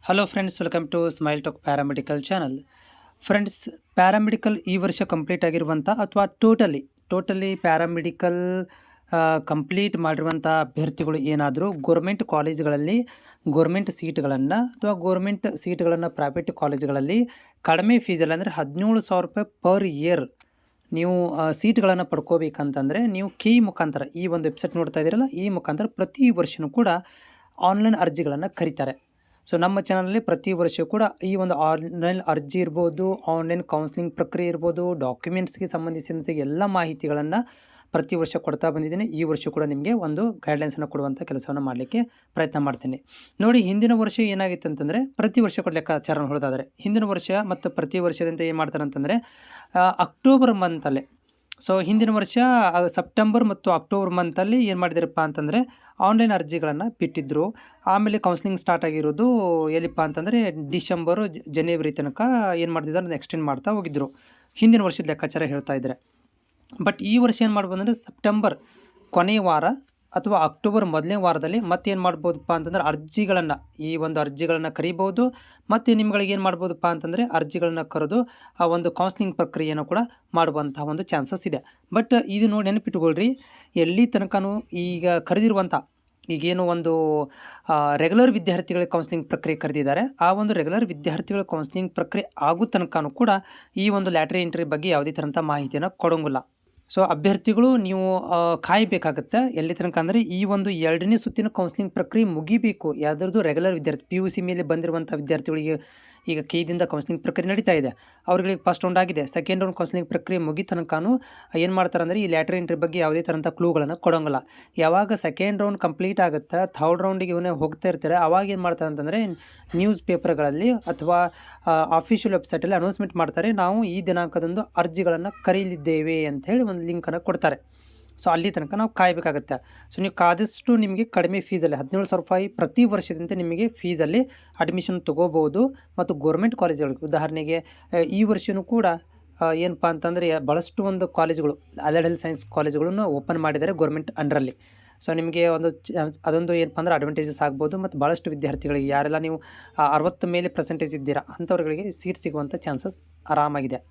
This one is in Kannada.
Hello friends, welcome to Smile Talk paramedical channel. Friends, paramedical ಈ ವರ್ಷ ಕಂಪ್ಲೀಟ್ ಆಗಿರುವಂಥ ಅಥವಾ ಟೋಟಲಿ ಪ್ಯಾರಾಮೆಡಿಕಲ್ ಕಂಪ್ಲೀಟ್ ಮಾಡಿರುವಂಥ ಅಭ್ಯರ್ಥಿಗಳು ಏನಾದರೂ ಗೋರ್ಮೆಂಟ್ ಕಾಲೇಜ್ಗಳಲ್ಲಿ ಗೋರ್ಮೆಂಟ್ ಸೀಟ್ಗಳನ್ನು ಪ್ರೈವೇಟ್ ಕಾಲೇಜ್ಗಳಲ್ಲಿ ಕಡಿಮೆ ಫೀಸಲ್ಲಿ ಅಂದರೆ 17,000 ರೂಪಾಯಿ ಪರ್ ಇಯರ್ ನೀವು ಸೀಟ್ಗಳನ್ನು ಪಡ್ಕೋಬೇಕಂತಂದರೆ ನೀವು ಮುಖಾಂತರ ಈ ಒಂದು ವೆಬ್ಸೈಟ್ ನೋಡ್ತಾ ಇದ್ದೀರಲ್ಲ, ಈ ಮುಖಾಂತರ ಪ್ರತಿ ವರ್ಷವೂ ಕೂಡ ಆನ್ಲೈನ್ ಅರ್ಜಿಗಳನ್ನು ಕರೀತಾರೆ. ಸೊ ನಮ್ಮ ಚಾನಲಲ್ಲಿ ಪ್ರತಿ ವರ್ಷ ಕೂಡ ಈ ಒಂದು ಆನ್ಲೈನ್ ಅರ್ಜಿ ಇರ್ಬೋದು, ಆನ್ಲೈನ್ ಕೌನ್ಸಿಲಿಂಗ್ ಪ್ರಕ್ರಿಯೆ ಇರ್ಬೋದು, ಡಾಕ್ಯುಮೆಂಟ್ಸ್ಗೆ ಸಂಬಂಧಿಸಿದಂತೆ ಎಲ್ಲ ಮಾಹಿತಿಗಳನ್ನು ಪ್ರತಿ ವರ್ಷ ಕೊಡ್ತಾ ಬಂದಿದ್ದೀನಿ. ಈ ವರ್ಷ ಕೂಡ ನಿಮಗೆ ಒಂದು ಗೈಡ್ಲೈನ್ಸನ್ನು ಕೊಡುವಂಥ ಕೆಲಸವನ್ನು ಮಾಡಲಿಕ್ಕೆ ಪ್ರಯತ್ನ ಮಾಡ್ತೀನಿ. ನೋಡಿ, ಹಿಂದಿನ ವರ್ಷ ಏನಾಗಿತ್ತು ಅಂತಂದರೆ, ಪ್ರತಿ ವರ್ಷ ಕೂಡ ಲೆಕ್ಕಾಚಾರ ಹೊಡೆದಾದರೆ ಹಿಂದಿನ ವರ್ಷ ಮತ್ತು ಪ್ರತಿ ವರ್ಷದಂತೆ ಏನು ಮಾಡ್ತಾರೆ ಅಂತಂದರೆ ಅಕ್ಟೋಬರ್ ಮಂತಲ್ಲೇ, ಸೊ ಹಿಂದಿನ ವರ್ಷ ಸೆಪ್ಟೆಂಬರ್ ಮತ್ತು ಅಕ್ಟೋಬರ್ ಮಂತಲ್ಲಿ ಏನು ಮಾಡಿದಾರಪ್ಪ ಅಂತಂದರೆ ಆನ್ಲೈನ್ ಅರ್ಜಿಗಳನ್ನು ಬಿಟ್ಟಿದ್ದರು. ಆಮೇಲೆ ಕೌನ್ಸಿಲಿಂಗ್ ಸ್ಟಾರ್ಟ್ ಆಗಿರೋದು ಎಲ್ಲಿಪ್ಪ ಅಂತಂದರೆ ಡಿಸೆಂಬರು ಜನವರಿ ತನಕ ಏನು ಮಾಡ್ತಿದ್ದಾರೆ, ಅದನ್ನು ಎಕ್ಸ್ಟೆಂಡ್ ಮಾಡ್ತಾ ಹೋಗಿದ್ದರು. ಹಿಂದಿನ ವರ್ಷದ ಲೆಕ್ಕಾಚಾರ ಹೇಳ್ತಾ ಇದ್ದಾರೆ. ಬಟ್ ಈ ವರ್ಷ ಏನು ಮಾಡ್ಬೋದು ಅಂದರೆ ಸೆಪ್ಟೆಂಬರ್ ಕೊನೆಯ ವಾರ ಅಥವಾ ಅಕ್ಟೋಬರ್ ಮೊದಲನೇ ವಾರದಲ್ಲಿ ಮತ್ತೇನು ಮಾಡ್ಬೋದಪ್ಪ ಅಂತಂದ್ರೆ ಅರ್ಜಿಗಳನ್ನು ಕರಿಬೋದು. ಮತ್ತು ನಿಮ್ಗಳಿಗೆ ಏನು ಮಾಡ್ಬೋದಪ್ಪ ಅಂತಂದರೆ ಅರ್ಜಿಗಳನ್ನು ಕರೆದು ಆ ಒಂದು ಕೌನ್ಸಿಲಿಂಗ್ ಪ್ರಕ್ರಿಯೆಯನ್ನು ಕೂಡ ಮಾಡುವಂಥ ಒಂದು ಚಾನ್ಸಸ್ ಇದೆ. ಬಟ್ ಇದು ನೋಡಿ ನೆನಪಿಟ್ಕೊಳ್ರಿ, ಎಲ್ಲಿ ತನಕನೂ ಈಗ ಕರೆದಿರುವಂಥ ಈಗೇನು ಒಂದು ರೆಗ್ಯುಲರ್ ವಿದ್ಯಾರ್ಥಿಗಳಿಗೆ ಕೌನ್ಸಿಲಿಂಗ್ ಪ್ರಕ್ರಿಯೆ ಕರೆದಿದ್ದಾರೆ, ಆ ಒಂದು ರೆಗ್ಯುಲರ್ ವಿದ್ಯಾರ್ಥಿಗಳ ಕೌನ್ಸಿಲಿಂಗ್ ಪ್ರಕ್ರಿಯೆ ಆಗೋ ತನಕನೂ ಕೂಡ ಈ ಒಂದು ಲ್ಯಾಟ್ರಿ ಎಂಟ್ರಿ ಬಗ್ಗೆ ಯಾವುದೇ ಥರಂಥ ಮಾಹಿತಿಯನ್ನು ಕೊಡೋಂಗಿಲ್ಲ. ಸೊ ಅಭ್ಯರ್ಥಿಗಳು ನೀವು ಕಾಯಬೇಕಾಗತ್ತೆ. ಎಲ್ಲಿ ತನಕ ಅಂದರೆ ಈ ಒಂದು 2ನೇ ಸುತ್ತಿನ ಕೌನ್ಸಿಲಿಂಗ್ ಪ್ರಕ್ರಿಯೆ ಮುಗಿಬೇಕು. ಯಾವುದ್ರದ್ದು ರೆಗ್ಯುಲರ್ ವಿದ್ಯಾರ್ಥಿ PUC ಮೇಲೆ ಬಂದಿರುವಂಥ ವಿದ್ಯಾರ್ಥಿಗಳಿಗೆ ಈಗ ಕೆದಿಂದ ಕೌನ್ಸಿಲಿಂಗ್ ಪ್ರಕ್ರಿಯೆ ನಡೀತಾ ಇದೆ. ಅವ್ರಿಗೆ ಫಸ್ಟ್ ರೌಂಡ್ ಆಗಿದೆ, ಸೆಕೆಂಡ್ ರೌಂಡ್ ಕೌನ್ಸಿಲಿಂಗ್ ಪ್ರಕ್ರಿಯೆ ಮುಗಿತನಕನೂ ಏನು ಮಾಡ್ತಾರೆ ಅಂದರೆ ಈ ಲ್ಯಾಟ್ರಿ ಎಂಟ್ರಿ ಬಗ್ಗೆ ಯಾವುದೇ ಥರಂಥ ಕ್ಲೂಗಳನ್ನು ಕೊಡೋಂಗಿಲ್ಲ. ಯಾವಾಗ ಸೆಕೆಂಡ್ ರೌಂಡ್ ಕಂಪ್ಲೀಟ್ ಆಗುತ್ತೆ, ಥರ್ಡ್ ರೌಂಡಿಗೆ ಇವನೇ ಹೋಗ್ತಾ ಇರ್ತಾರೆ, ಅವಾಗ ಏನು ಮಾಡ್ತಾರೆ ಅಂತಂದರೆ ನ್ಯೂಸ್ ಪೇಪರ್ಗಳಲ್ಲಿ ಅಥವಾ ಆಫಿಷಿಯಲ್ ವೆಬ್ಸೈಟಲ್ಲಿ ಅನೌನ್ಸ್ಮೆಂಟ್ ಮಾಡ್ತಾರೆ, ನಾವು ಈ ದಿನಾಂಕದಂದು ಅರ್ಜಿಗಳನ್ನು ಕರೀಲಿದ್ದೇವೆ ಅಂಥೇಳಿ ಒಂದು ಲಿಂಕನ್ನು ಕೊಡ್ತಾರೆ. ಸೊ ಅಲ್ಲಿ ತನಕ ನಾವು ಕಾಯಬೇಕಾಗತ್ತೆ. ಸೊ ನೀವು ಕಾದಷ್ಟು ನಿಮಗೆ ಕಡಿಮೆ ಫೀಸಲ್ಲಿ 17,000 ರೂಪಾಯಿ ಪ್ರತಿ ವರ್ಷದಂತೆ ನಿಮಗೆ ಫೀಸಲ್ಲಿ ಅಡ್ಮಿಷನ್ ತೊಗೋಬೋದು. ಮತ್ತು ಗೋರ್ಮೆಂಟ್ ಕಾಲೇಜುಗಳಿಗೆ ಉದಾಹರಣೆಗೆ ಈ ವರ್ಷವೂ ಕೂಡ ಏನಪ್ಪ ಅಂತಂದರೆ ಭಾಳಷ್ಟು ಒಂದು ಕಾಲೇಜುಗಳು ಅಲೈಡ್ ಹೆಲ್ತ್ ಸೈನ್ಸ್ ಕಾಲೇಜುಗಳನ್ನು ಓಪನ್ ಮಾಡಿದ್ದಾರೆ ಗೋರ್ಮೆಂಟ್ ಅಂಡರಲ್ಲಿ. ಸೊ ನಿಮಗೆ ಅದೊಂದು ಏನಪ್ಪ ಅಂದರೆ ಅಡ್ವಾಂಟೇಜಸ್ ಆಗ್ಬೋದು. ಮತ್ತು ಭಾಳಷ್ಟು ವಿದ್ಯಾರ್ಥಿಗಳಿಗೆ ಯಾರೆಲ್ಲ ನೀವು 60 ಮೇಲೆ ಪರ್ಸೆಂಟೇಜ್ ಇದ್ದೀರಾ ಅಂಥವ್ರುಗಳಿಗೆ ಸೀಟ್ ಸಿಗುವಂಥ ಚಾನ್ಸಸ್ ಆರಾಮಾಗಿದೆ.